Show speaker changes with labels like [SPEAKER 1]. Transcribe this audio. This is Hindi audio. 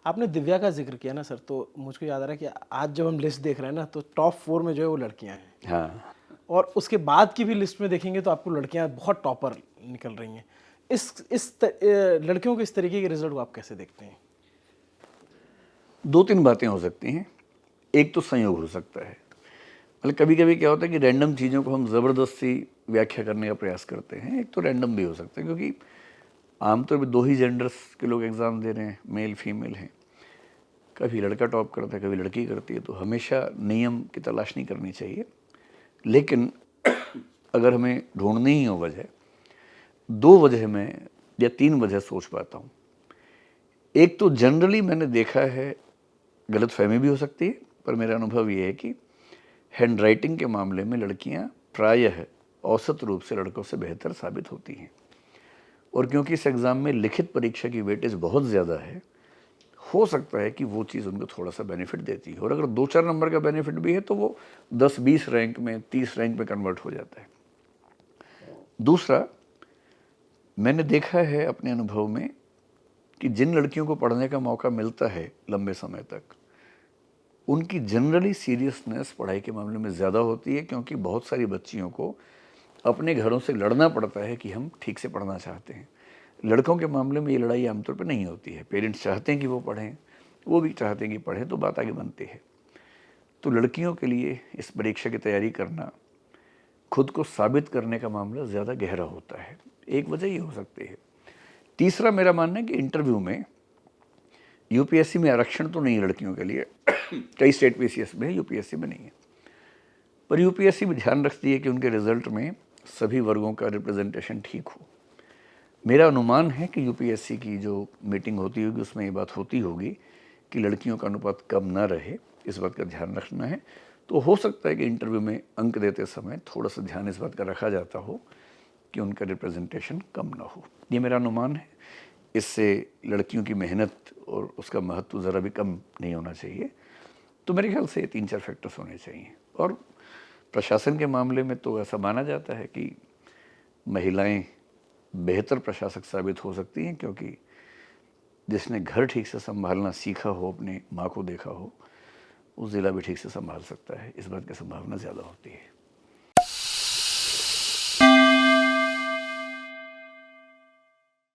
[SPEAKER 1] आपने दिव्या का जिक्र किया ना सर, तो मुझको याद आ रहा है कि आज जब हम लिस्ट देख रहे हैं ना, तो टॉप 4 में जो है वो लड़कियां हैं।
[SPEAKER 2] हाँ,
[SPEAKER 1] और उसके बाद की भी लिस्ट में देखेंगे तो आपको लड़कियां बहुत टॉपर निकल रही हैं। लड़कियों के इस तरीके के रिजल्ट को आप कैसे देखते हैं?
[SPEAKER 2] 2-3 बातें हो सकती हैं। एक तो संयोग हो सकता है। मतलब कभी-कभी क्या होता है कि रैंडम चीज़ों को हम ज़बरदस्ती व्याख्या करने का प्रयास करते हैं। एक तो रैंडम भी हो सकता है क्योंकि आमतौर पे 2 ही जेंडर्स के लोग एग्ज़ाम दे रहे हैं, मेल फीमेल हैं। कभी लड़का टॉप करता है, कभी लड़की करती है, तो हमेशा नियम की तलाश नहीं करनी चाहिए। लेकिन अगर हमें ढूँढनी ही हो वजह, 2 वजह मैं या 3 वजह सोच पाता हूँ। एक तो जनरली मैंने देखा है, गलतफ़हमी भी हो सकती है, पर मेरा अनुभव ये है कि हैंड राइटिंग के मामले में लड़कियां प्रायः औसत रूप से लड़कों से बेहतर साबित होती हैं। और क्योंकि इस एग्ज़ाम में लिखित परीक्षा की वेटेज बहुत ज़्यादा है, हो सकता है कि वो चीज़ उनको थोड़ा सा बेनिफिट देती है। और अगर 2-4 नंबर का बेनिफिट भी है तो वो 10-20 रैंक में, 30 रैंक में कन्वर्ट हो जाता है। दूसरा, मैंने देखा है अपने अनुभव में कि जिन लड़कियों को पढ़ने का मौका मिलता है लंबे समय तक, उनकी जनरली सीरियसनेस पढ़ाई के मामले में ज़्यादा होती है, क्योंकि बहुत सारी बच्चियों को अपने घरों से लड़ना पड़ता है कि हम ठीक से पढ़ना चाहते हैं। लड़कों के मामले में ये लड़ाई आमतौर पर नहीं होती है। पेरेंट्स चाहते हैं कि वो पढ़ें, वो भी चाहते हैं कि पढ़ें, तो बात आगे बनती है। तो लड़कियों के लिए इस परीक्षा की तैयारी करना, खुद को साबित करने का मामला ज़्यादा गहरा होता है। एक वजह ये हो सकती है। तीसरा, मेरा मानना है कि इंटरव्यू में यूपीएससी में आरक्षण तो नहीं है लड़कियों के लिए। कई स्टेट पीसीएस में है, यूपीएससी में नहीं है। पर यूपीएससी भी ध्यान रखती है कि उनके रिजल्ट में सभी वर्गों का रिप्रेजेंटेशन ठीक हो। मेरा अनुमान है कि यूपीएससी की जो मीटिंग होती होगी उसमें ये बात होती होगी कि लड़कियों का अनुपात कम ना रहे, इस बात का ध्यान रखना है। तो हो सकता है कि इंटरव्यू में अंक देते समय थोड़ा सा ध्यान इस बात का रखा जाता हो कि उनका रिप्रेजेंटेशन कम ना हो। ये मेरा अनुमान है। इससे लड़कियों की मेहनत और उसका महत्व ज़रा भी कम नहीं होना चाहिए। तो मेरे ख्याल से 3-4 फैक्टर्स होने चाहिए। और प्रशासन के मामले में तो ऐसा माना जाता है कि महिलाएं बेहतर प्रशासक साबित हो सकती हैं, क्योंकि जिसने घर ठीक से संभालना सीखा हो, अपनी माँ को देखा हो, वो ज़िला भी ठीक से संभाल सकता है। इस बात की संभावना ज़्यादा होती है।